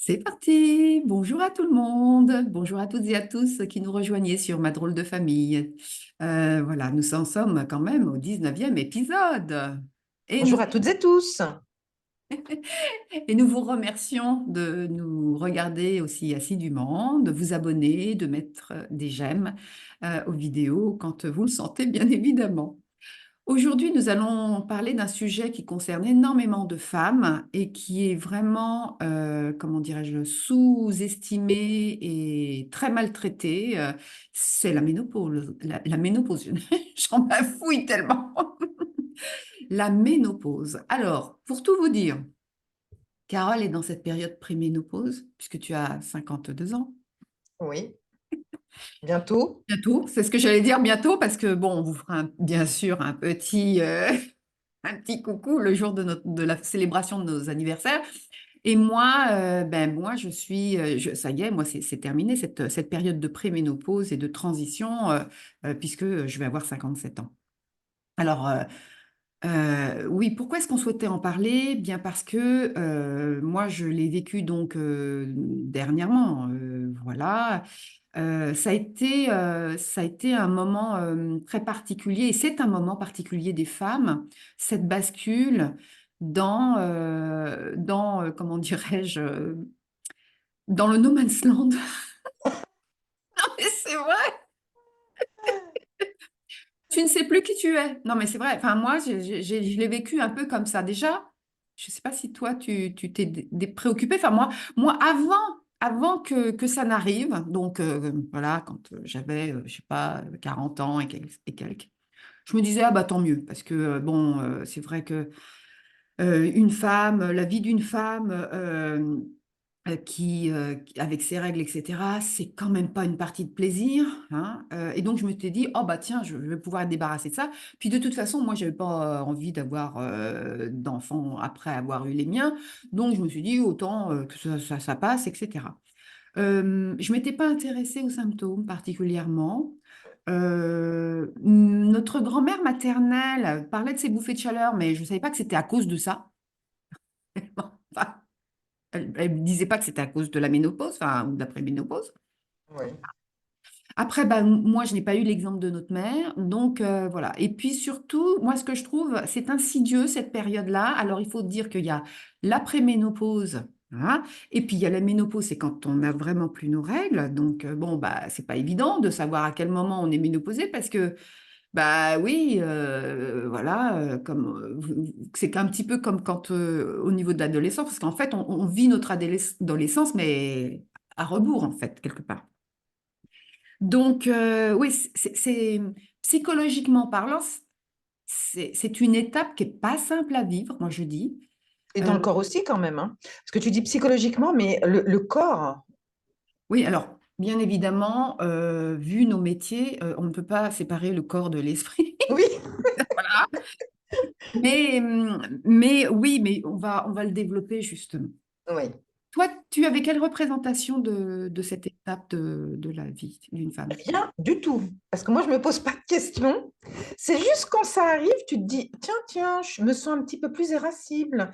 C'est parti! Bonjour à tout le monde, bonjour à toutes et à tous qui nous rejoignez sur Ma drôle de famille. Voilà, nous en sommes quand même au 19e épisode. Et nous, Bonjour à toutes et tous. et nous vous remercions de nous regarder aussi assidûment, de vous abonner, de mettre des j'aime aux vidéos quand vous le sentez, bien évidemment. Aujourd'hui, nous allons parler d'un sujet qui concerne énormément de femmes et qui est vraiment, comment dirais-je, sous-estimé et très maltraité. C'est la ménopause. La ménopause, j'en bafouille tellement. La ménopause. Alors, pour tout vous dire, Carole est dans cette période préménopause, puisque tu as 52 ans. Oui, bientôt. Bientôt, c'est ce que j'allais dire bientôt, parce que bon, on vous fera bien sûr un petit coucou le jour de la célébration de nos anniversaires. Et moi, moi, ça y est, moi, c'est terminé cette période de préménopause et de transition, puisque je vais avoir 57 ans. Alors, oui, pourquoi est-ce qu'on souhaitait en parler? Bien parce que moi, je l'ai vécu donc dernièrement, voilà. Ça a été un moment très particulier, et c'est un moment particulier des femmes, cette bascule comment dirais-je, dans le no man's land. Non, mais c'est vrai, tu ne sais plus qui tu es. Non, mais c'est vrai. Enfin, moi, je l'ai vécu un peu comme ça. Déjà, je ne sais pas si toi, tu t'es préoccupée. Enfin, moi avant que ça n'arrive, donc voilà, quand j'avais, je sais pas, 40 ans et quelques, je me disais, ah bah tant mieux, parce que bon, c'est vrai que une femme, la vie d'une femme avec ses règles, etc., c'est quand même pas une partie de plaisir, hein. Et donc, je me suis dit, oh bah tiens, je vais pouvoir être débarrassée de ça. Puis de toute façon, moi, j'avais pas envie d'avoir d'enfants après avoir eu les miens. Donc, je me suis dit, autant que ça passe, etc. Je m'étais pas intéressée aux symptômes particulièrement. Notre grand-mère maternelle parlait de ses bouffées de chaleur, mais je ne savais pas que c'était à cause de ça. Enfin, elle ne disait pas que c'était à cause de la ménopause, enfin, ou de la préménopause. Oui. Après, bah, moi, je n'ai pas eu l'exemple de notre mère, donc voilà. Et puis surtout, moi, ce que je trouve, c'est insidieux cette période-là. Alors, il faut dire qu'il y a la préménopause, hein, et puis il y a la ménopause, c'est quand on n'a vraiment plus nos règles. Donc, bon, bah, c'est pas évident de savoir à quel moment on est ménopausé parce que bah oui, voilà, c'est qu'un petit peu comme quand au niveau de l'adolescence, parce qu'en fait, on vit notre adolescence, mais à rebours, en fait, quelque part. Donc, oui, psychologiquement parlant, c'est une étape qui n'est pas simple à vivre, moi je dis. Et dans Euh, le corps aussi quand même, hein. Parce que tu dis psychologiquement, mais le corps, oui, alors, bien évidemment, vu nos métiers, on ne peut pas séparer le corps de l'esprit. oui, Voilà. Mais oui, mais on va le développer justement. oui, Toi, tu avais quelle représentation de cette étape de la vie d'une femme? rien du tout. Parce que moi, je me pose pas de questions. C'est juste quand ça arrive, tu te dis, tiens, tiens, je me sens un petit peu plus irascible.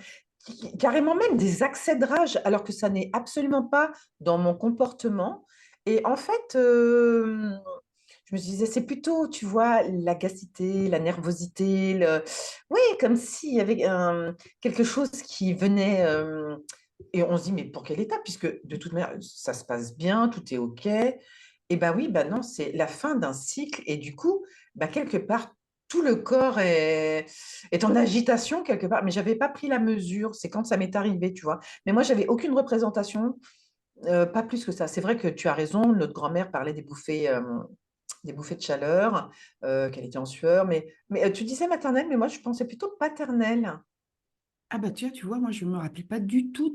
Carrément même des accès de rage, alors que ça n'est absolument pas dans mon comportement. Et en fait, je me disais, c'est plutôt, tu vois, l'agacité, la nervosité, oui, comme s'il y avait quelque chose qui venait. Et on se dit, mais pour quelle étape? Puisque de toute manière, ça se passe bien, tout est OK. Et ben oui, ben non, c'est la fin d'un cycle. Et du coup, ben quelque part, tout le corps est en agitation quelque part. Mais je n'avais pas pris la mesure. C'est quand ça m'est arrivé, tu vois. Mais moi, j'avais aucune représentation, pas plus que ça. C'est vrai que tu as raison. Notre grand-mère parlait des bouffées de chaleur, qu'elle était en sueur. Mais tu disais maternelle, mais moi, je pensais plutôt paternelle. Ah bah tiens, tu vois, moi je ne me rappelais pas du tout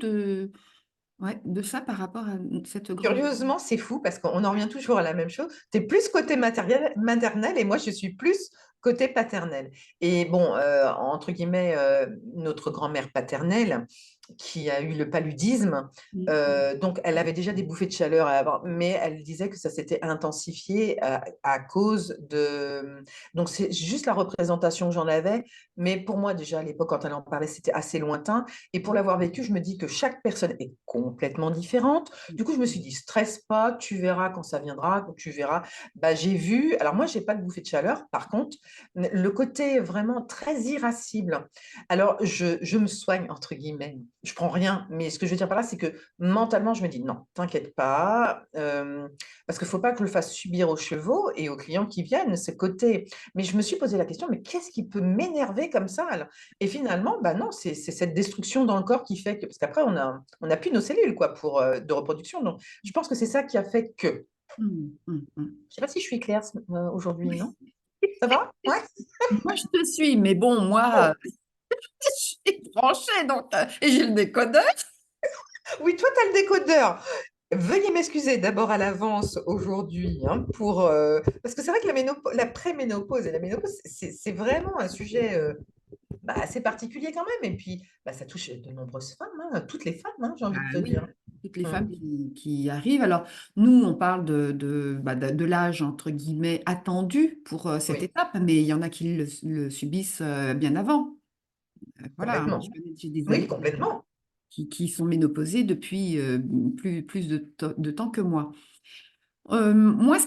ouais, de ça par rapport à cette grande... Curieusement, c'est fou parce qu'on en revient toujours à la même chose. Tu es plus côté maternel et moi, je suis plus côté paternel. Et bon, entre guillemets, notre grand-mère paternelle, qui a eu le paludisme. Donc, elle avait déjà des bouffées de chaleur avant, mais elle disait que ça s'était intensifié à cause de... Donc, c'est juste la représentation que j'en avais, mais pour moi, déjà, à l'époque, quand elle en parlait, c'était assez lointain. Et pour l'avoir vécu, je me dis que chaque personne est complètement différente. Du coup, je me suis dit, stresse pas, tu verras quand ça viendra, quand tu verras. Bah, j'ai vu, alors moi, j'ai pas de bouffée de chaleur, par contre, le côté vraiment très irascible. Alors, je me soigne, entre guillemets. Je prends rien, mais ce que je veux dire par là, c'est que mentalement, je me dis non, t'inquiète pas, parce qu'il ne faut pas que je le fasse subir aux chevaux et aux clients qui viennent, ce côté. Mais je me suis posé la question, mais qu'est-ce qui peut m'énerver comme ça là. Et finalement, bah non, c'est cette destruction dans le corps qui fait que, parce qu'après, on a plus nos cellules quoi, de reproduction. Donc, je pense que c'est ça qui a fait que. Mm, mm, mm. Je ne sais pas si je suis claire aujourd'hui, non? Ça va? Ouais. Moi, je te suis, mais bon, moi, Oh. je suis branchée, donc, et j'ai le décodeur. Oui, toi, tu as le décodeur. Veuillez m'excuser d'abord à l'avance aujourd'hui, hein, parce que c'est vrai que la préménopause et la ménopause, c'est vraiment un sujet assez particulier quand même. Et puis, ça touche de nombreuses femmes, hein, toutes les femmes, hein, j'ai Ah envie de te oui, dire. toutes les Mm. femmes qui arrivent. Alors, nous, on parle de l'âge, entre guillemets, attendu pour cette Oui, étape, mais il y en a qui le subissent bien avant. Voilà, hein, complètement. j'ai des Oui, amis complètement. qui sont ménopausés depuis plus de temps que moi. Moi, ce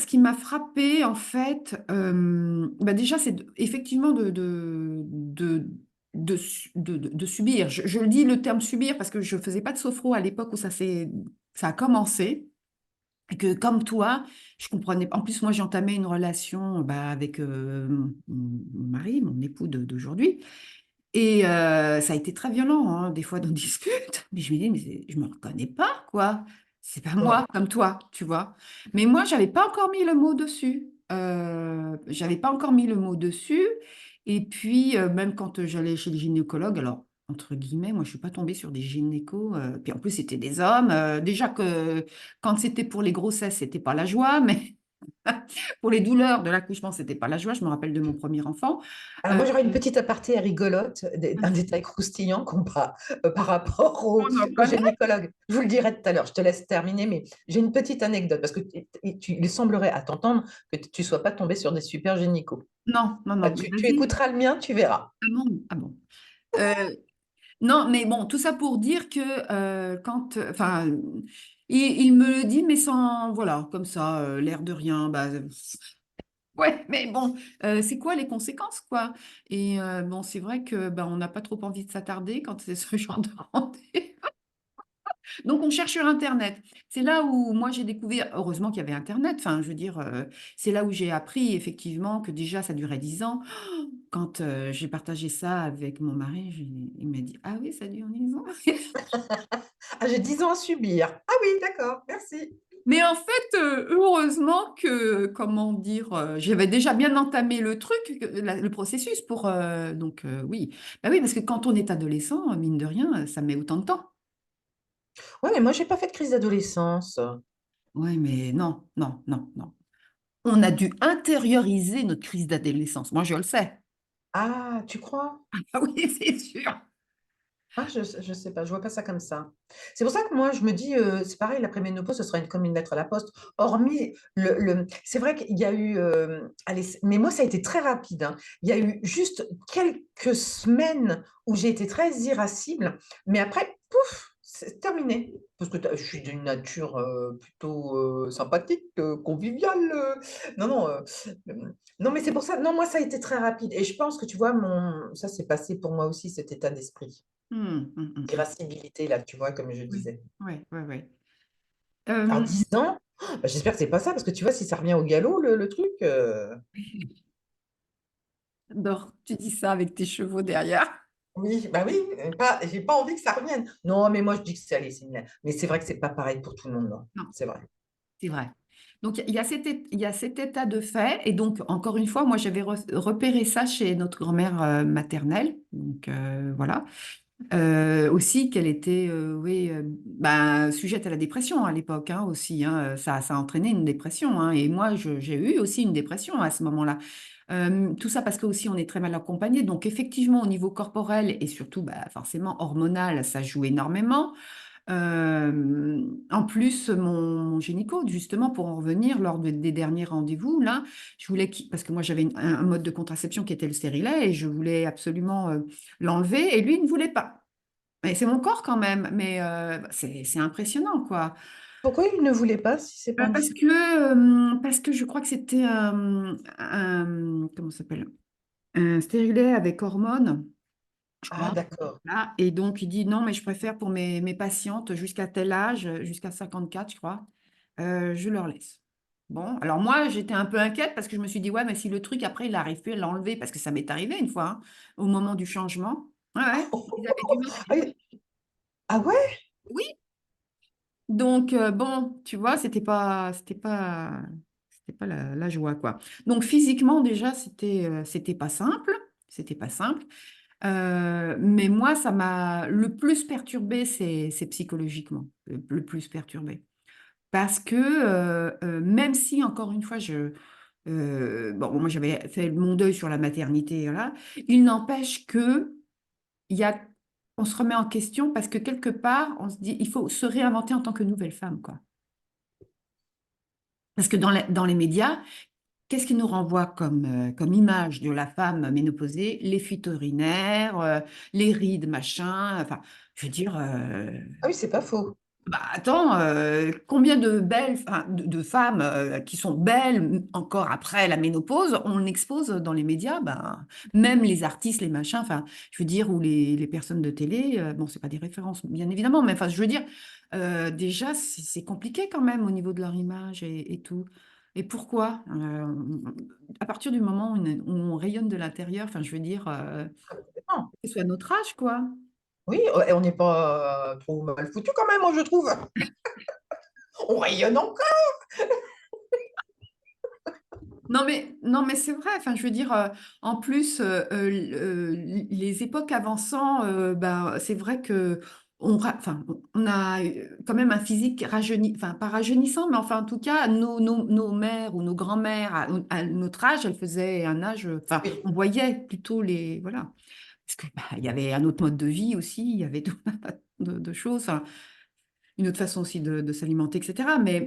qui m'a frappé, en fait, déjà, c'est effectivement de subir. Je le dis le terme subir parce que je ne faisais pas de sophro à l'époque où ça a commencé. Et que comme toi, je comprenais pas. En plus, moi, j'ai entamé une relation avec mon mari, mon époux d'aujourd'hui. Et ça a été très violent, hein, des fois dans disputes. Mais je me dis, mais je me reconnais pas, quoi. C'est pas Ouais. moi comme toi, tu vois. Mais moi, j'avais pas encore mis le mot dessus. J'avais pas encore mis le mot dessus. Et puis, même quand j'allais chez le gynécologue, alors, entre guillemets, moi, je suis pas tombée sur des gynécos. Puis en plus, c'était des hommes. Déjà que quand c'était pour les grossesses, c'était pas la joie, mais pour les douleurs de l'accouchement, c'était pas la joie. Je me rappelle de mon premier enfant. Alors Euh, moi, j'aurais une petite aparté rigolote, un détail croustillant par rapport on en au connaît. gynécologue. Je vous le dirai tout à l'heure, je te laisse terminer, mais j'ai une petite anecdote, parce que il semblerait à t'entendre que tu ne sois pas tombé sur des super gynécos. Non, non, non, mais Tu vas-y. écouteras le mien, tu verras. Ah bon? Ah bon. Euh, non, mais bon, tout ça pour dire que enfin, il me le dit, mais sans, voilà, comme ça, l'air de rien. Ouais, mais bon, c'est quoi les conséquences, quoi? Et bon, c'est vrai que on n'a pas trop envie de s'attarder quand c'est ce genre de rendez. Donc, on cherche sur Internet. C'est là où moi j'ai découvert, heureusement qu'il y avait Internet, enfin, je veux dire, c'est là où j'ai appris effectivement que déjà ça durait 10 ans. Quand j'ai partagé ça avec mon mari, il m'a dit, ah oui, ça dure 10 ans. Ah, j'ai 10 ans à subir. Ah oui, d'accord, merci. Mais en fait, heureusement que, comment dire, j'avais déjà bien entamé le truc, le processus pour, donc oui. Bah oui, parce que quand on est adolescent, mine de rien, ça met autant de temps. Ouais, mais moi, j'ai pas fait de crise d'adolescence. Oui, mais non, non, non, non. On a dû intérioriser notre crise d'adolescence. Moi, je le sais. Ah, tu crois? Ah oui, c'est sûr. Ah, je sais pas, je vois pas ça comme ça. C'est pour ça que moi, je me dis, c'est pareil, l'après-ménopause, ce sera comme une lettre à la poste. Hormis c'est vrai qu'il y a eu, allez, mais moi, ça a été très rapide, hein. Il y a eu juste quelques semaines où j'ai été très irascible, mais après, pouf, c'est terminé. Parce que je suis d'une nature plutôt sympathique, conviviale. Non, non, non, mais c'est pour ça. Non, moi, ça a été très rapide. Et je pense que tu vois, ça, c'est passé pour moi aussi, cet état d'esprit. Mm. Irascibilité, là, tu vois, comme je Oui, disais. oui, oui, oui. Alors, Euh, 10 ans, j'espère que c'est pas ça, parce que tu vois, si ça revient au galop, le truc. J'adore, tu dis ça avec tes chevaux derrière. Oui, bah oui, j'ai pas envie que ça revienne. Non, mais moi, je dis que c'est allé, c'est une... Mais c'est vrai que c'est pas pareil pour tout le monde, non. Non, C'est vrai. c'est vrai. Donc, il y a cet état de fait. Et donc, encore une fois, moi, j'avais repéré ça chez notre grand-mère maternelle. Donc, voilà. Aussi qu'elle était oui, sujette à la dépression à l'époque hein, aussi. Hein. Ça a entraîné une dépression. Hein. Et moi, j'ai eu aussi une dépression à ce moment-là. Tout ça parce que aussi on est très mal accompagné. Donc effectivement, au niveau corporel et surtout bah, forcément hormonal, ça joue énormément. En plus, mon gynéco, justement, pour en revenir, lors des derniers rendez-vous, là, je voulais parce que moi j'avais un mode de contraception qui était le stérilet et je voulais absolument l'enlever et lui, il ne voulait pas. Et c'est mon corps quand même, mais c'est impressionnant, quoi. Pourquoi il ne voulait pas, si c'est pas indiscret? Parce que je crois que c'était comment ça s'appelle? Un stérilet avec hormones, je Ah, crois. d'accord. Là, et donc, il dit non, mais je préfère pour mes patientes jusqu'à tel âge, jusqu'à 54, je crois, je leur laisse. Bon, alors moi, j'étais un peu inquiète parce que je me suis dit, ouais, mais si le truc, après, il arrive plus à l'enlever, parce que ça m'est arrivé une fois, hein, au moment du changement. Ouais, ouais, ils avaient du mal. Ah, ah ouais? Oui, donc, bon, tu vois, c'était pas la joie, quoi. Donc, physiquement, déjà, c'était pas simple. C'était pas simple. Mais moi, ça m'a le plus perturbé, c'est psychologiquement, le plus perturbé. Parce que même si, encore une fois, bon, moi, j'avais fait mon deuil sur la maternité, voilà, il n'empêche que il y a, on se remet en question parce que quelque part, on se dit, il faut se réinventer en tant que nouvelle femme, quoi. Parce que dans les médias, qu'est-ce qui nous renvoie comme image de la femme ménopausée? Les fuites urinaires, les rides, machin. Enfin, je veux dire, Ah oui, c'est pas faux. bah, attends, combien de belles, enfin, de femmes qui sont belles encore après la ménopause, on expose dans les médias, ben, même les artistes, les machins, enfin, je veux dire, ou les personnes de télé, bon, c'est pas des références, bien évidemment, mais enfin, je veux dire, déjà, c'est compliqué quand même au niveau de leur image et tout. Et pourquoi? À partir du moment où on rayonne de l'intérieur, enfin, je veux dire, Non. que ce soit notre âge, quoi. Oui, et on n'est pas trop mal foutu quand même, moi, je trouve. On rayonne encore. Non, mais c'est vrai. Enfin, je veux dire, en plus, les époques avançant, ben, c'est vrai que enfin, on a quand même un physique rajeuni, enfin, pas rajeunissant, mais enfin, en tout cas, nos mères ou nos grands-mères, à notre âge, elles faisaient un âge, enfin, Oui. on voyait plutôt voilà. Parce que, bah, il y avait un autre mode de vie aussi, il y avait tout un tas de choses. Enfin, une autre façon aussi de s'alimenter, etc. Mais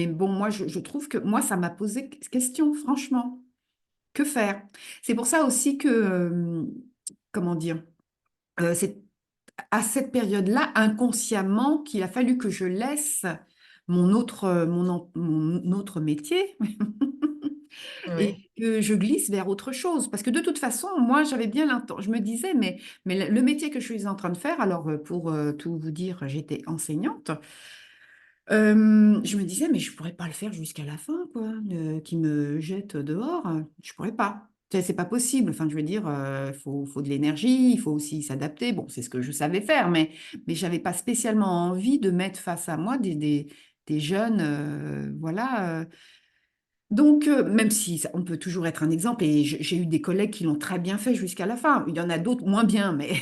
bon, moi, je trouve que moi, ça m'a posé question, franchement. Que faire? C'est pour ça aussi que, comment dire, c'est à cette période-là, inconsciemment, qu'il a fallu que je laisse mon autre métier et Oui. que je glisse vers autre chose. Parce que de toute façon, moi, j'avais bien l'intention. Je me disais, mais le métier que je suis en train de faire, alors pour tout vous dire, j'étais enseignante. Je me disais, mais je pourrais pas le faire jusqu'à la fin, quoi, qui me jette dehors. Je pourrais pas. C'est pas possible. Enfin, je veux dire, faut de l'énergie, il faut aussi s'adapter. Bon, c'est ce que je savais faire, mais j'avais pas spécialement envie de mettre face à moi des jeunes, voilà. Donc, même si on peut toujours être un exemple, et j'ai eu des collègues qui l'ont très bien fait jusqu'à la fin. Il y en a d'autres moins bien, mais,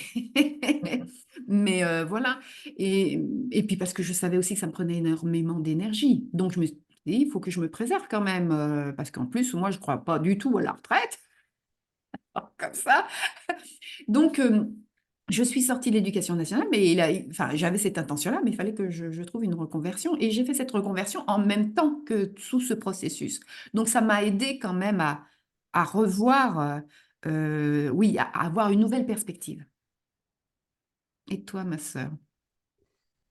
mais voilà. Et puis parce que je savais aussi que ça me prenait énormément d'énergie. Donc, je me suis dit, il faut que je me préserve quand même, parce qu'en plus, moi, je ne crois pas du tout à la retraite, comme ça. Donc, je suis sortie de l'éducation nationale, mais enfin, j'avais cette intention-là, mais il fallait que je trouve une reconversion. Et j'ai fait cette reconversion en même temps que tout ce processus. Donc, ça m'a aidé quand même à revoir, oui, à avoir une nouvelle perspective. Et toi, ma sœur?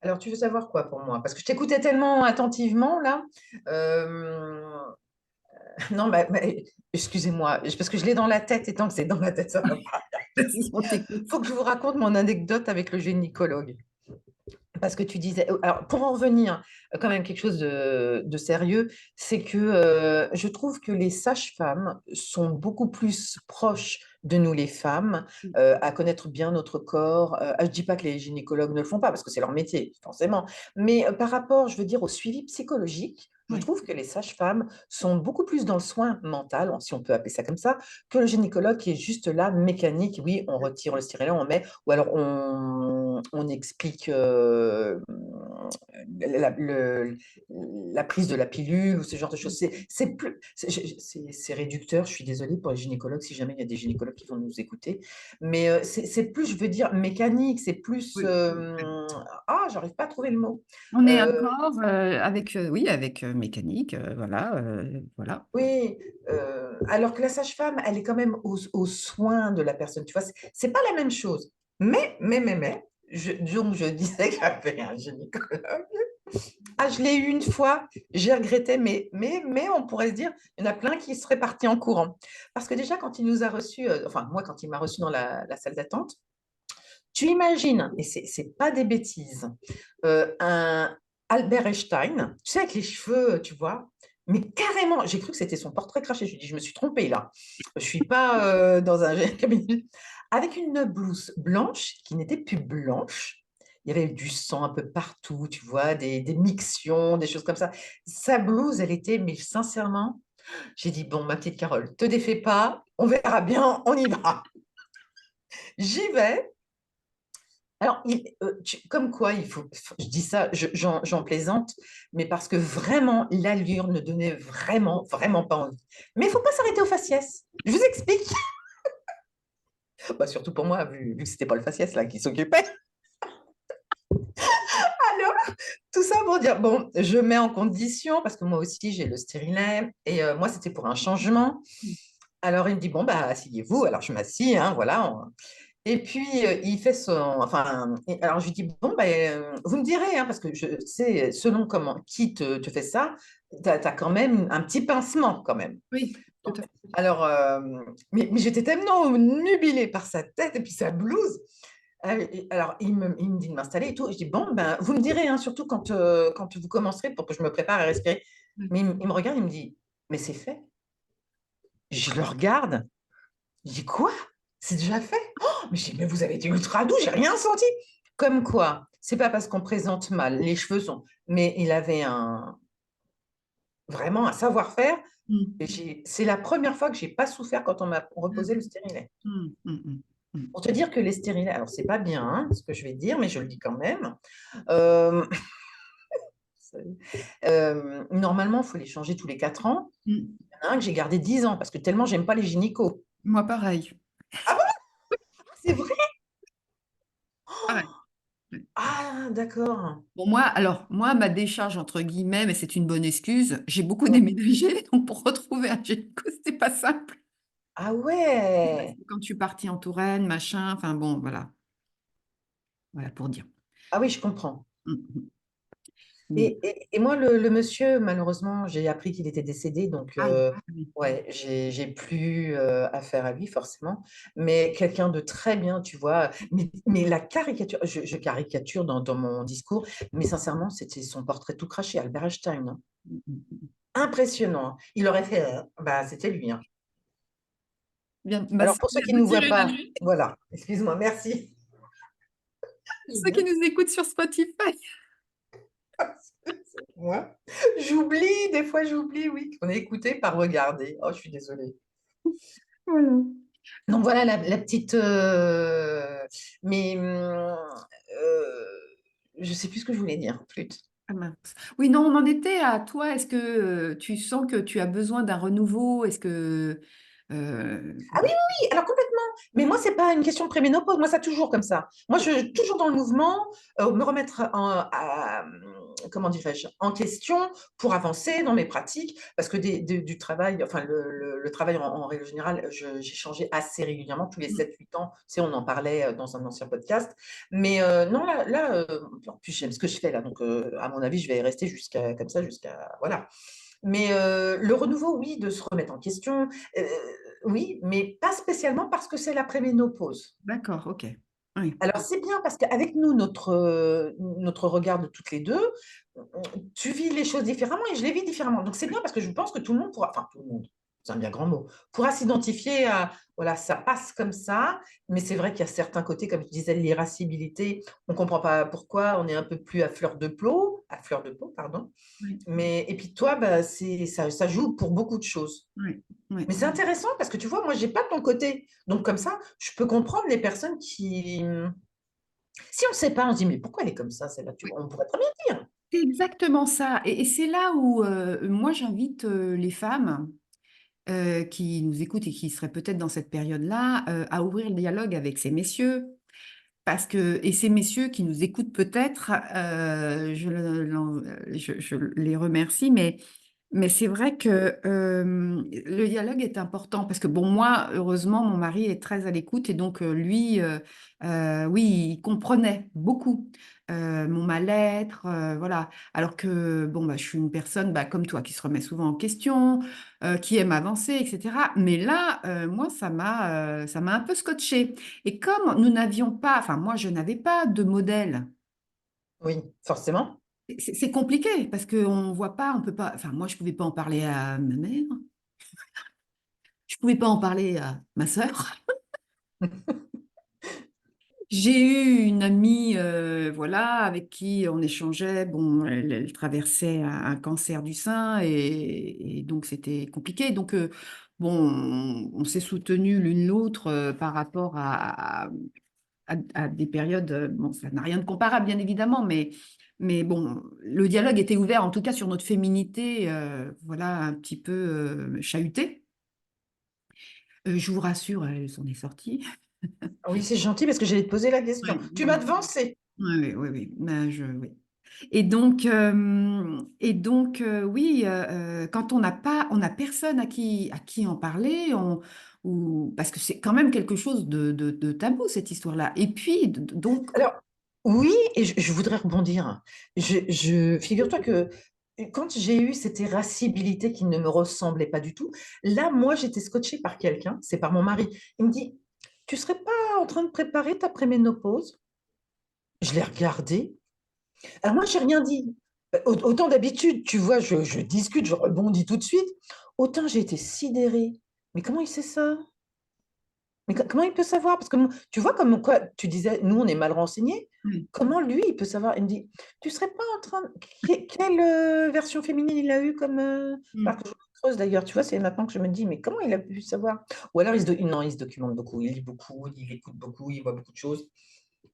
Alors, tu veux savoir quoi pour moi? Parce que je t'écoutais tellement attentivement, là. Euh, Non, excusez-moi, parce que je l'ai dans la tête, et tant que c'est dans la tête, ça va pas. Vas-y, on t'écoute. Faut que je vous raconte mon anecdote avec le gynécologue. Parce que tu disais, alors pour en revenir, quand même quelque chose de sérieux, c'est que je trouve que les sages-femmes sont beaucoup plus proches de nous les femmes, à connaître bien notre corps. Je dis pas que les gynécologues ne le font pas, parce que c'est leur métier, forcément. Mais par rapport, je veux dire, au suivi psychologique, je Oui. trouve que les sages-femmes sont beaucoup plus dans le soin mental, si on peut appeler ça comme ça, que le gynécologue qui est juste là, mécanique. Oui, on retire le stérilet, on met, ou alors on explique la prise de la pilule ou ce genre de choses. C'est réducteur, je suis désolée pour les gynécologues, si jamais il y a des gynécologues qui vont nous écouter, mais c'est plus, je veux dire, mécanique, c'est plus... Oui. j'arrive pas à trouver le mot. On est un Euh, corps avec, oui, avec mécanique, voilà, voilà. Oui, alors que la sage-femme, elle est quand même aux soins de la personne, tu vois, c'est pas la même chose. Donc je disais que j'avais un gynécologue. Ah, je l'ai eu une fois, j'ai regretté, mais on pourrait se dire, il y en a plein qui seraient partis en courant. Parce que déjà, quand il nous a reçus, enfin, moi, quand il m'a reçu dans la salle d'attente, tu imagines, et c'est pas des bêtises, un Albert Einstein, tu sais, avec les cheveux, tu vois, mais carrément, j'ai cru que c'était son portrait craché. Je lui ai dit, je me suis trompée là. Je suis pas dans un cabinet. Avec une blouse blanche qui n'était plus blanche. Il y avait du sang un peu partout, tu vois, des mictions, des choses comme ça. Sa blouse, elle était, mais sincèrement, j'ai dit, bon, ma petite Carole, te défais pas, on verra bien, on y va. J'y vais. Alors, comme quoi, je dis ça, j'en plaisante, mais parce que vraiment, l'allure ne donnait vraiment, vraiment pas envie. Mais il ne faut pas s'arrêter au faciès. Je vous explique. Bah, surtout pour moi, vu que ce n'était pas le faciès là qui s'occupait. Alors, tout ça pour dire, bon, je mets en condition, parce que moi aussi, j'ai le stérilet, et moi, c'était pour un changement. Alors, il me dit, bon, bah, asseyez-vous. Alors, je m'assis, hein, voilà. Et puis, il fait son. Enfin, alors je lui dis, bon, ben, vous me direz, hein, parce que je sais, selon qui te fait ça, tu as quand même un petit pincement, quand même. Oui, tout à fait. Alors, mais j'étais tellement nubilée par sa tête et puis sa blouse. Alors, il me dit de m'installer et tout. Et je dis, bon, ben, vous me direz, hein, surtout quand vous commencerez pour que je me prépare à respirer. Oui. Mais il me regarde, il me dit, mais c'est fait. Je le regarde. Je dis, quoi? C'est déjà fait? Mais je dis, mais vous avez été ultra doux, j'ai rien senti. Comme quoi, c'est pas parce qu'on présente mal, les cheveux sont. Mais il avait vraiment un savoir-faire. Mm, Et c'est la première fois que j'ai pas souffert quand on m'a reposé le mm, stérilet. mm, mm, mm, mm. Pour te dire que les stérilets, alors c'est pas bien hein, ce que je vais dire, mais je le dis quand même. Euh, Normalement, il faut les changer tous les 4 ans. Mm. Il y en a un que j'ai gardé 10 ans parce que tellement j'aime pas les gynécos. Moi, pareil. Ah bon? C'est vrai? Pareil. Ouais. Ah, d'accord. Bon, moi, alors, moi, ma décharge, entre guillemets, mais c'est une bonne excuse, j'ai beaucoup Ouais. déménagé, donc pour retrouver un gynéco, c'était pas simple. Ah Parce ouais. que quand je suis partie en Touraine, machin, enfin bon, voilà. Voilà pour dire. Ah oui, je comprends. Mm, mm. Mais, Et moi, le monsieur, malheureusement, j'ai appris qu'il était décédé, donc aïe, ah oui. ouais, j'ai plus affaire à lui, forcément. Mais quelqu'un de très bien, tu vois. Mais la caricature, je caricature dans mon discours, mais sincèrement, c'était son portrait tout craché, Albert Einstein, hein. Mm, mm, mm. Impressionnant. Il aurait fait, bah, c'était lui, hein. Bien, bah, Alors, ça pour ceux vient qui ne de nous voient tirer la pas, nuit. voilà, excuse-moi, merci. Ceux qui nous écoutent sur Spotify. Moi, j'oublie, des fois j'oublie, oui, qu'on est écouté par regarder. Oh, je suis désolée. Voilà. Donc voilà la petite. Mais je sais plus ce que je voulais dire. Flûte. Ah mince. Oui, non, on en était à toi. Est-ce que tu sens que tu as besoin d'un renouveau? Est-ce que... Ah oui, oui, oui, alors complètement. Mais moi, c'est pas une question de préménopause. Moi, ça toujours comme ça. Moi, je suis toujours dans le mouvement, me remettre comment dirais-je, en question pour avancer dans mes pratiques. Parce que du travail, enfin, le travail en règle générale, j'ai changé assez régulièrement, tous les 7 8 ans. Tu sais, on en parlait dans un ancien podcast. Mais non, là en plus, j'aime ce que je fais là. Donc, à mon avis, je vais y rester jusqu'à comme ça, jusqu'à. Voilà. Mais le renouveau, oui, de se remettre en question, oui, mais pas spécialement parce que c'est la préménopause. D'accord, ok. Oui. Alors c'est bien parce qu'avec nous, notre regard de toutes les deux, tu vis les choses différemment et je les vis différemment. Donc c'est bien parce que je pense que tout le monde pourra, enfin tout le monde, c'est un bien grand mot, pourra s'identifier à, voilà, ça passe comme ça, mais c'est vrai qu'il y a certains côtés, comme tu disais, l'irascibilité, on ne comprend pas pourquoi, on est un peu plus à fleur de peau, pardon. Oui, Mais, et puis toi, bah, ça joue pour beaucoup de choses. oui, oui. Mais c'est intéressant parce que tu vois, moi, j'ai pas ton côté. Donc, comme ça, je peux comprendre les personnes qui. Si on ne sait pas, on se dit, mais pourquoi elle est comme ça, celle-là? Tu vois, on pourrait très bien dire. c'est exactement ça. Et c'est là où moi j'invite les femmes qui nous écoutent et qui seraient peut-être dans cette période-là à ouvrir le dialogue avec ces messieurs. Parce que, et ces messieurs qui nous écoutent peut-être, je les remercie, mais c'est vrai que le dialogue est important parce que, bon, moi, heureusement, mon mari est très à l'écoute et donc lui, oui, il comprenait beaucoup mon mal-être, voilà. Alors que, bon, bah, je suis une personne bah, comme toi qui se remet souvent en question, qui aime avancer, etc. Mais là, moi, ça m'a un peu scotché. Et comme nous n'avions pas, enfin, moi, je n'avais pas de modèle. Oui, forcément. C'est compliqué parce qu'on voit pas, on peut pas. Enfin, moi, je pouvais pas en parler à ma mère, je pouvais pas en parler à ma sœur. J'ai eu une amie, voilà, avec qui on échangeait. Bon, elle traversait un cancer du sein et donc c'était compliqué. Donc, bon, on s'est soutenus l'une l'autre par rapport à des périodes. Bon, ça n'a rien de comparable, bien évidemment, mais bon, le dialogue était ouvert, en tout cas sur notre féminité, voilà, un petit peu chahutée. Je vous rassure, elle s'en est sortie. Oui, c'est gentil parce que j'allais te poser la question. Oui, Tu m'as devancé. oui, oui, oui. Ben, oui. Et donc oui, quand on n'a personne à qui en parler, parce que c'est quand même quelque chose de tabou, cette histoire-là. Et puis, donc, Alors, oui, et je voudrais rebondir. Figure-toi que quand j'ai eu cette irascibilité qui ne me ressemblait pas du tout, là, moi, j'étais scotchée par quelqu'un, c'est par mon mari. Il me dit, tu serais pas en train de préparer ta préménopause? Je l'ai regardé. Alors moi, j'ai rien dit. Autant d'habitude, tu vois, je discute, je rebondis tout de suite. Autant j'ai été sidérée. Mais comment il sait ça? Mais comment il peut savoir? Parce que tu vois, comme quoi tu disais, nous, on est mal renseignés. oui. Comment lui, il peut savoir? Il me dit, tu serais pas en train. Quelle version féminine il a eu comme. Alors Mm. que je creuse d'ailleurs, tu vois, c'est maintenant que je me dis, mais comment il a pu savoir? Ou alors, non, il se documente beaucoup, il lit beaucoup, il écoute beaucoup, il voit beaucoup de choses.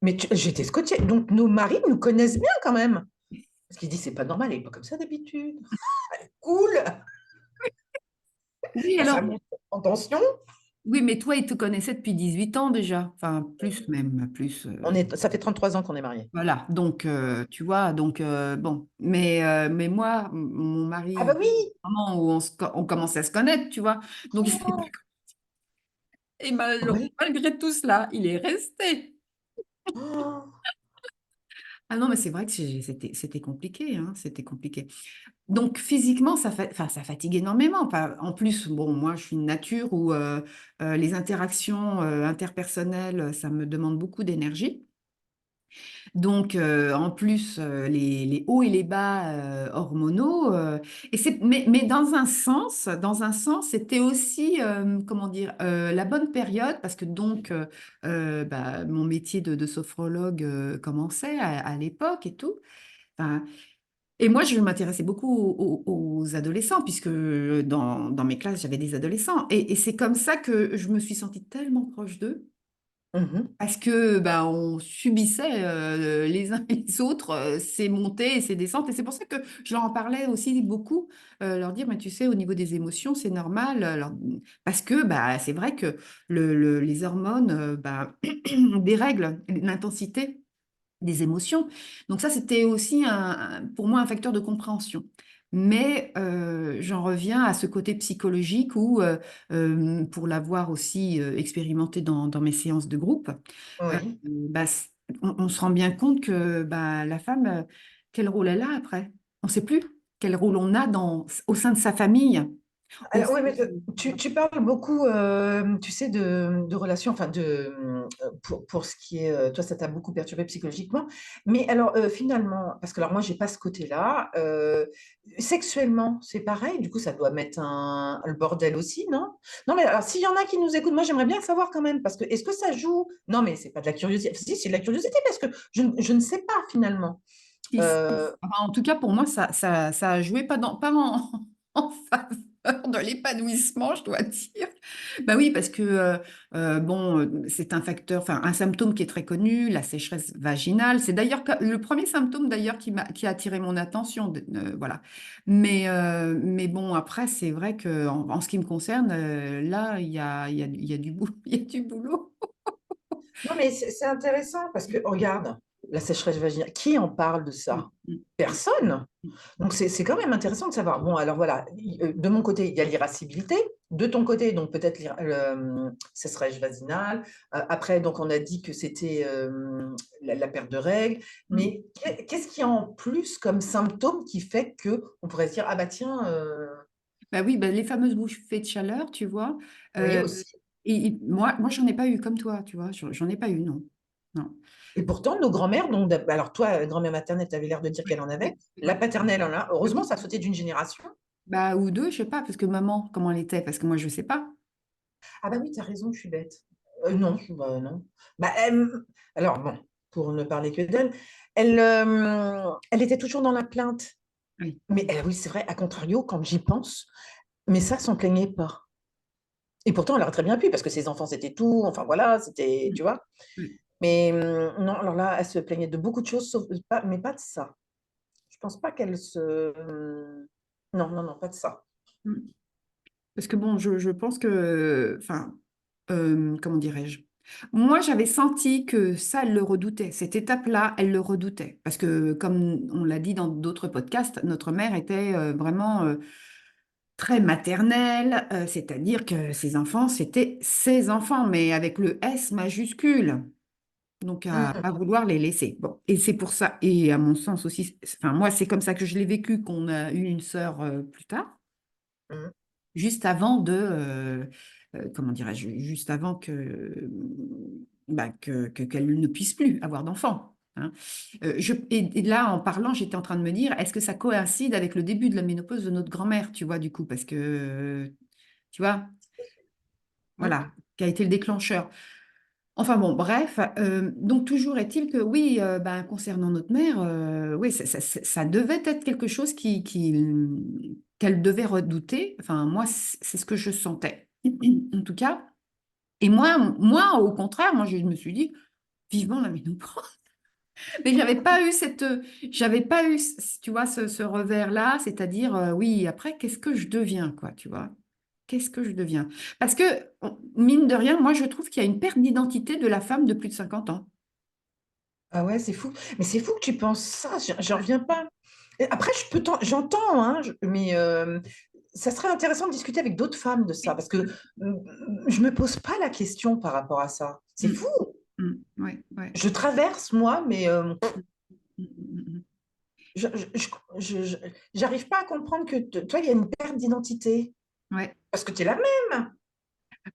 Mais j'étais scotchée. Donc, nos maris nous connaissent bien quand même. Parce qu'il dit, c'est pas normal, il est pas comme ça d'habitude. Cool! Oui, Ça alors, monte en tension. oui, mais toi, il te connaissait depuis 18 ans déjà, enfin, plus même, plus. Ça fait 33 ans qu'on est mariés. Voilà, donc, tu vois, donc, bon, mais moi, mon Ah bah mari, oui! au moment où on commençait à se connaître, tu vois, donc, Oh, et ouais. malgré tout cela, il est resté. Oh, Ah non, mais c'est vrai que c'était compliqué, hein, c'était compliqué. Donc, physiquement, enfin, ça fatigue énormément. Enfin, en plus, bon, moi, je suis une nature où les interactions interpersonnelles, ça me demande beaucoup d'énergie. Donc, en plus, les hauts et les bas hormonaux. Mais dans un sens, c'était aussi, comment dire, la bonne période parce que donc, bah, mon métier de sophrologue commençait à l'époque et tout. Enfin, et moi, je m'intéressais beaucoup aux adolescents puisque dans mes classes, j'avais des adolescents. Et c'est comme ça que je me suis sentie tellement proche d'eux mhm. parce que bah, on subissait les uns et les autres ces montées et ces descentes. Et c'est pour ça que je leur en parlais aussi beaucoup, leur dire, mais tu sais, au niveau des émotions, c'est normal. Parce que bah, c'est vrai que les hormones bah, dérèglent l'intensité des émotions. Donc ça, c'était aussi pour moi un facteur de compréhension. Mais j'en reviens à ce côté psychologique où, pour l'avoir aussi expérimenté dans mes séances de groupe, euh, Oui. bah, on se rend bien compte que bah, la femme, quel rôle elle a après? On ne sait plus quel rôle on a au sein de sa famille. Au Alors, oui, mais tu parles beaucoup, tu sais, de relations, enfin, pour ce qui est, toi, ça t'a beaucoup perturbé psychologiquement. Mais alors, finalement, parce que alors moi, j'ai pas ce côté-là. Sexuellement, c'est pareil. Du coup, ça doit mettre le bordel aussi, non? Non, mais alors, s'il y en a qui nous écoutent, moi, j'aimerais bien savoir quand même, parce que est-ce que ça joue? Non, mais c'est pas de la curiosité. Si, c'est de la curiosité, parce que je ne sais pas finalement. si- Euh, enfin, en tout cas, pour moi, ça a joué pas en, en face. de l'épanouissement, je dois dire. Bah oui, parce que bon, c'est un facteur, enfin un symptôme qui est très connu, la sécheresse vaginale. C'est d'ailleurs le premier symptôme d'ailleurs qui a attiré mon attention. Voilà. Mais bon, après, c'est vrai que en ce qui me concerne, là, il y a du boulot, il y a du boulot. Non, mais c'est intéressant parce que, regarde, la sécheresse vaginale, qui en parle de Mm, ça? mm, Personne. mm, Donc, c'est quand même intéressant de savoir. Bon, alors voilà, de mon côté, il y a l'irascibilité. De ton côté, donc peut-être sécheresse vaginale. Après, donc on a dit que c'était la perte de règles. mm. Mais qu'est-ce qu'il y a en plus comme symptôme qui fait que on pourrait se dire, ah bah tiens, Bah oui, bah les fameuses bouffées de chaleur, tu vois. oui, Euh, aussi. moi, j'en ai pas eu comme toi, tu vois. J'en ai pas eu, non. Non. Et pourtant, nos grands-mères, donc, alors toi, grand-mère maternelle, tu avais l'air de dire qu'elle en avait. Oui, La oui. paternelle en a. Heureusement, ça a sauté d'une génération. Bah, ou deux, je sais pas, parce que maman, comment elle était? Parce que moi, je sais pas. Ah bah oui, tu as raison, je suis bête. Non, bah non. Bah, alors bon, pour ne parler que d'elle, elle était toujours dans la plainte. Oui. Mais oui, c'est vrai, à contrario, quand j'y pense, mais ça s'en plaignait pas. Et pourtant, elle aurait très bien pu, parce que ses enfants, c'était tout. Enfin voilà, c'était, Mm, tu vois. mm, Mais non, alors là, elle se plaignait de beaucoup de choses, sauf pas, mais pas de ça. Je pense pas qu'elle se. Non, non, non, pas de ça. mm. Parce que bon, je pense que, enfin, comment dirais-je? Moi, j'avais senti que ça, elle le redoutait. Cette étape-là, elle le redoutait. Parce que, comme on l'a dit dans d'autres podcasts, notre mère était vraiment très maternelle, c'est-à-dire que ses enfants, c'était ses enfants, mais avec le S majuscule. Donc, à Mmh, vouloir les laisser. Bon, et c'est pour ça, et à mon sens aussi, enfin, moi, c'est comme ça que je l'ai vécu, qu'on a eu une sœur plus tard, mmh. juste avant de, comment dirais-je, juste avant bah, qu'elle ne puisse plus avoir d'enfant. Hein. Et là, en parlant, j'étais en train de me dire, est-ce que ça coïncide avec le début de la ménopause de notre grand-mère, tu vois, du coup, parce que, tu vois, Mmh. voilà, qui a été le déclencheur. Enfin bon, bref, donc toujours est-il que oui, ben, concernant notre mère, oui, ça devait être quelque chose qu'elle devait redouter. Enfin, moi, c'est ce que je sentais, en tout cas. Et moi, au contraire, moi, je me suis dit, vivement la ménopause. Mais j'avais pas eu, tu vois, ce revers-là, c'est-à-dire, oui, après, qu'est-ce que je deviens, quoi, tu vois? Qu'est-ce que je deviens? Parce que, mine de rien, moi, je trouve qu'il y a une perte d'identité de la femme de plus de 50 ans. Ah ouais, c'est fou. Mais c'est fou que tu penses ça, j'en reviens pas. Et après, j'entends, hein, mais ça serait intéressant de discuter avec d'autres femmes de ça, parce que je me pose pas la question par rapport à ça. C'est Mm, fou. ouais, ouais. Je traverse, moi, mais Mm, mm, je, je, je- je- j'arrive pas à comprendre que toi, il y a une perte d'identité. ouais. Parce que tu es la même.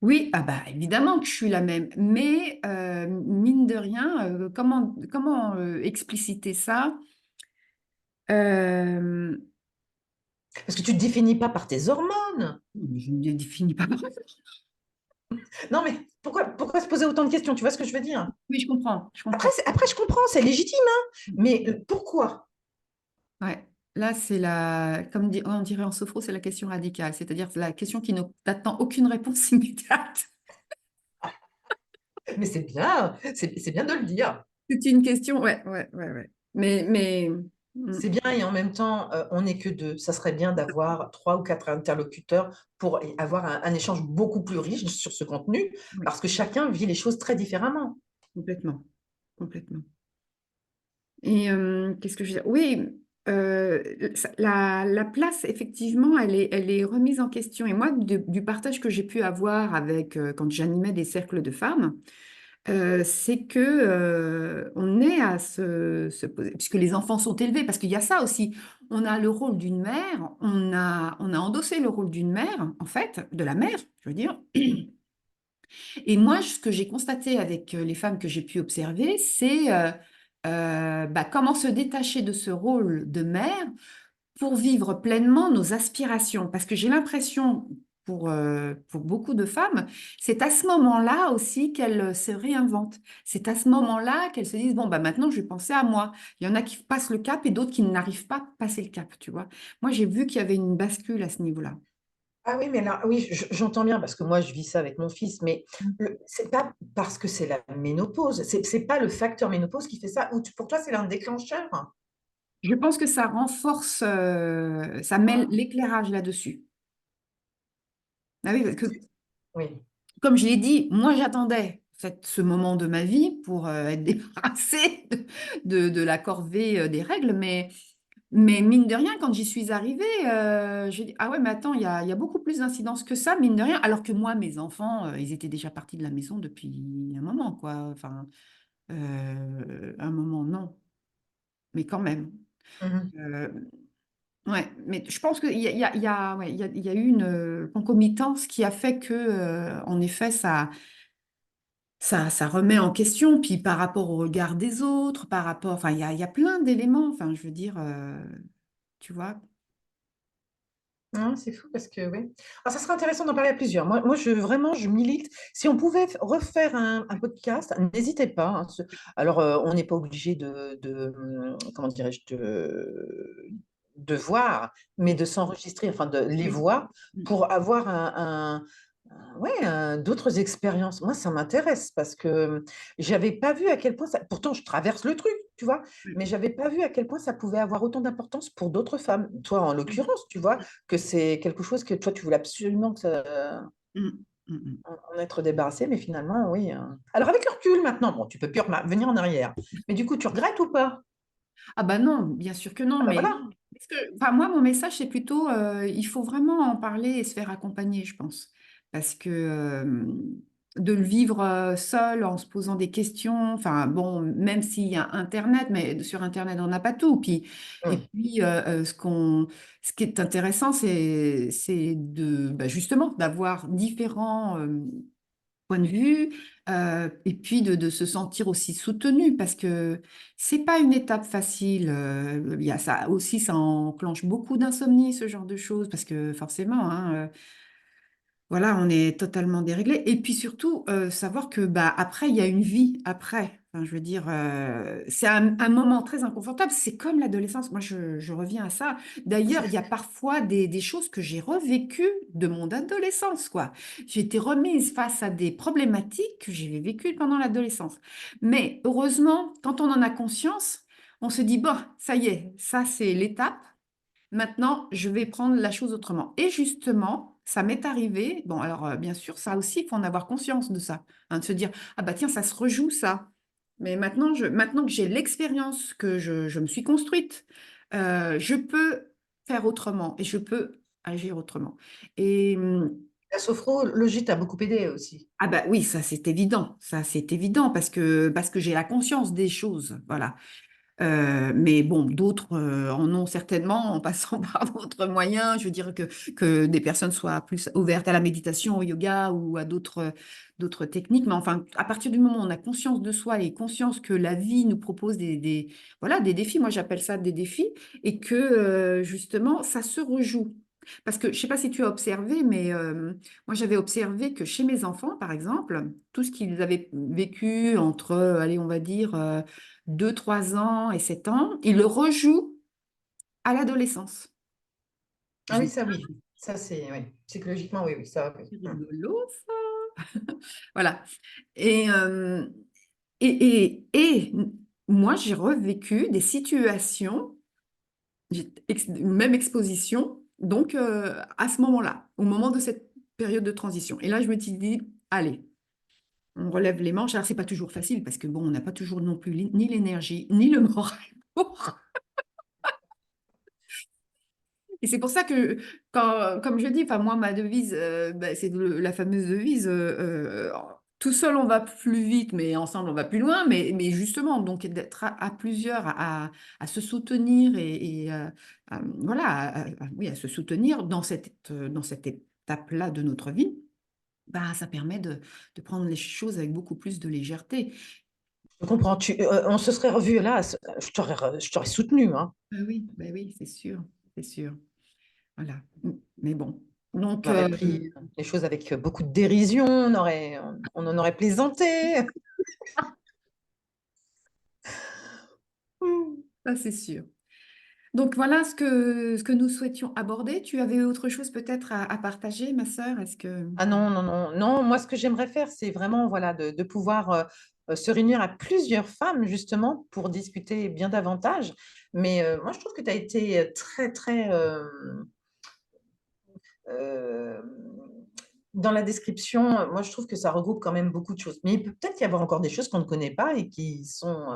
Oui, ah bah, évidemment que je suis la même, mais mine de rien, comment expliciter ça? Euh, Parce que tu te définis pas par tes hormones. je ne définis pas. Non, mais pourquoi se poser autant de questions? Tu vois ce que je veux dire? Oui, je comprends, je Après, comprends. après, je comprends, c'est légitime, hein. Mais pourquoi? Ouais. Là, on dirait en sophro, c'est la question radicale, c'est-à-dire la question qui n'attend aucune réponse immédiate. Mais c'est bien, c'est bien de le dire. C'est une question, ouais, ouais, ouais, ouais. Mais C'est bien et en même temps, on n'est que deux. Ça serait bien d'avoir 3 ou 4 interlocuteurs pour avoir un échange beaucoup plus riche sur ce contenu, oui, parce que chacun vit les choses très différemment. complètement, complètement. Et qu'est-ce que je veux dire? Oui, la place, effectivement, elle est remise en question. Et moi, du partage que j'ai pu avoir avec, quand j'animais des cercles de femmes, c'est que on est à se poser, puisque les enfants sont élevés, parce qu'il y a ça aussi. On a le rôle d'une mère, on a endossé le rôle d'une mère, en fait, de la mère, je veux dire. Et moi, ce que j'ai constaté avec les femmes que j'ai pu observer, c'est bah, comment se détacher de ce rôle de mère pour vivre pleinement nos aspirations. Parce que j'ai l'impression, pour beaucoup de femmes, c'est à ce moment-là aussi qu'elles se réinventent. C'est à ce moment-là qu'elles se disent, bon, bah, maintenant, je vais penser à moi. Il y en a qui passent le cap et d'autres qui n'arrivent pas à passer le cap, tu vois. Moi, j'ai vu qu'il y avait une bascule à ce niveau-là. Ah oui, mais là, oui, j'entends bien parce que moi, je vis ça avec mon fils, mais c'est pas parce que c'est la ménopause, c'est pas le facteur ménopause qui fait ça, ou pour toi, c'est un déclencheur? Je pense que ça renforce, ça mêle Ah, l'éclairage là-dessus. Ah oui, parce que oui. comme je l'ai dit, moi j'attendais ce moment de ma vie pour être débarrassée de la corvée des règles, mais mine de rien, quand j'y suis arrivée, j'ai dit, ah ouais, mais attends, il y a beaucoup plus d'incidence que ça, mine de rien, alors que moi, mes enfants, ils étaient déjà partis de la maison depuis un moment, quoi. Enfin, un moment, non, mais quand même. Mhm. Euh, ouais, mais je pense qu'il y a, il y a, il y a, ouais, il y a eu une concomitance qui a fait que, en effet, ça remet en question, puis par rapport au regard des autres, par rapport, enfin, il y a plein d'éléments, enfin, je veux dire, tu vois. Non, c'est fou parce que, oui. Ah, ça serait intéressant d'en parler à plusieurs. Moi vraiment, je milite. Si on pouvait refaire un podcast, n'hésitez pas, hein, alors, on n'est pas obligé comment dirais-je, de voir, mais de s'enregistrer, enfin, de les Oui. voix Mm. pour avoir ouais, d'autres expériences. Moi, ça m'intéresse parce que j'avais pas vu à quel point ça. Pourtant, je traverse le truc, tu vois, mais j'avais pas vu à quel point ça pouvait avoir autant d'importance pour d'autres femmes. Toi, en l'occurrence, tu vois, que c'est quelque chose que toi, tu voulais absolument Mm. Mm. Mm. en être débarrassé, mais finalement, oui. Alors, avec le recul maintenant, bon, tu peux plus revenir en arrière, mais du coup, tu regrettes ou pas? Ah bah non, bien sûr que non, Ah bah mais voilà. enfin, moi, mon message, c'est plutôt, il faut vraiment en parler et se faire accompagner, je pense. Parce que de le vivre seul en se posant des questions, enfin bon, même s'il y a Internet, mais sur Internet, on n'a pas tout. Puis, et Hum. puis, ce qui est intéressant, c'est bah, justement d'avoir différents point de vue, et puis de se sentir aussi soutenu, parce que c'est pas une étape facile. Il y a ça aussi, ça enclenche beaucoup d'insomnie, ce genre de choses, parce que forcément, hein, voilà, on est totalement déréglé. Et puis surtout, savoir que bah, après, il y a une vie après. Enfin, je veux dire, c'est un moment très inconfortable. C'est comme l'adolescence. Moi, je reviens à ça. D'ailleurs, il y a parfois des choses que j'ai revécues de mon adolescence, quoi. J'ai été remise face à des problématiques que j'ai vécues pendant l'adolescence. Mais heureusement, quand on en a conscience, on se dit, bon, ça y est, ça, c'est l'étape. Maintenant, je vais prendre la chose autrement. Et justement, ça m'est arrivé. Bon, alors bien sûr, ça aussi, il faut en avoir conscience de ça, hein, de se dire, ah bah tiens, ça se rejoue ça. Mais maintenant que j'ai l'expérience, que je me suis construite, je peux faire autrement et je peux agir autrement. Et La sophrologie t'a beaucoup aidé aussi. ah bah oui, ça c'est évident parce que j'ai la conscience des choses, voilà. Mais bon, d'autres en ont certainement en passant par d'autres moyens. Je veux dire que des personnes soient plus ouvertes à la méditation, au yoga ou à d'autres techniques. Mais enfin, à partir du moment où on a conscience de soi et conscience que la vie nous propose voilà, des défis, moi j'appelle ça des défis, et que justement, ça se rejoue. Parce que je ne sais pas si tu as observé, mais moi j'avais observé que chez mes enfants, par exemple, tout ce qu'ils avaient vécu entre, allez, on va dire, 2, 3 ans et 7 ans, ils le rejouent à l'adolescence. Ah Je oui, dis, ça oui. Ça, c'est, oui. Psychologiquement, oui, oui, ça, oui. c'est rigolo, ça. Voilà. Et, et moi, j'ai revécu des situations, une même exposition, donc à ce moment-là, au moment de cette période de transition. Et là, je me suis dit, allez, on relève les manches. Alors, c'est pas toujours facile parce que bon, on n'a pas toujours non plus ni l'énergie, ni le moral pour. Et c'est pour ça que, comme je dis, enfin, moi, ma devise, bah, c'est la fameuse devise, tout seul, on va plus vite, mais ensemble, on va plus loin. Mais justement, donc, d'être à plusieurs, à se soutenir voilà, oui, à se soutenir dans cette étape-là de notre vie, bah, ça permet de prendre les choses avec beaucoup plus de légèreté. Je comprends. On se serait revu là, je t'aurais soutenu, hein. Bah oui, c'est sûr, c'est sûr. Voilà. Mais bon. Donc, On aurait pris les choses avec beaucoup de dérision, on en aurait plaisanté. ça, c'est sûr. Donc voilà ce que nous souhaitions aborder. Tu avais autre chose peut-être à partager, ma sœur? Est-ce que... Ah non, non, non, non, moi ce que j'aimerais faire, c'est vraiment voilà, de pouvoir se réunir à plusieurs femmes justement pour discuter bien davantage. Mais moi, je trouve que tu as été très, très euh, dans la description. Moi, je trouve que ça regroupe quand même beaucoup de choses. Mais il peut peut-être y avoir encore des choses qu'on ne connaît pas et qui sont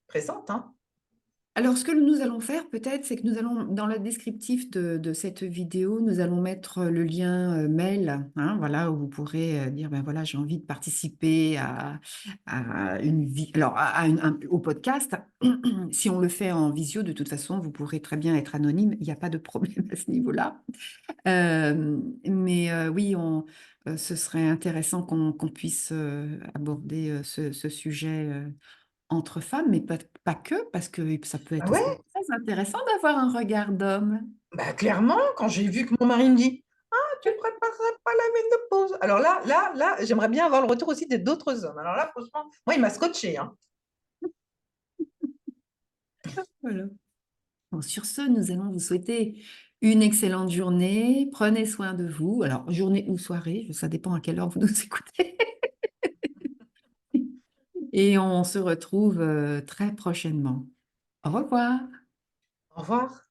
présentes, hein. Alors, ce que nous allons faire peut-être, c'est que nous allons, dans le descriptif de cette vidéo, nous allons mettre le lien mail, hein, voilà, où vous pourrez dire, ben voilà, j'ai envie de participer à une alors au podcast. Si on le fait en visio, de toute façon, vous pourrez très bien être anonyme. Il n'y a pas de problème à ce niveau-là. Mais oui, ce serait intéressant qu'on puisse aborder ce sujet entre femmes, mais pas que, parce que ça peut Ah être aussi ouais, très intéressant d'avoir un regard d'homme. bah, clairement, quand j'ai vu que mon mari me dit, ah, tu préparerais pas la ménopause. Alors là, j'aimerais bien avoir le retour aussi des d'autres hommes. Alors là, franchement, moi, il m'a scotché, hein. Voilà. Bon, sur ce, nous allons vous souhaiter une excellente journée. Prenez soin de vous. Alors, journée ou soirée, ça dépend à quelle heure vous nous écoutez. Et on se retrouve très prochainement. Au revoir. Au revoir.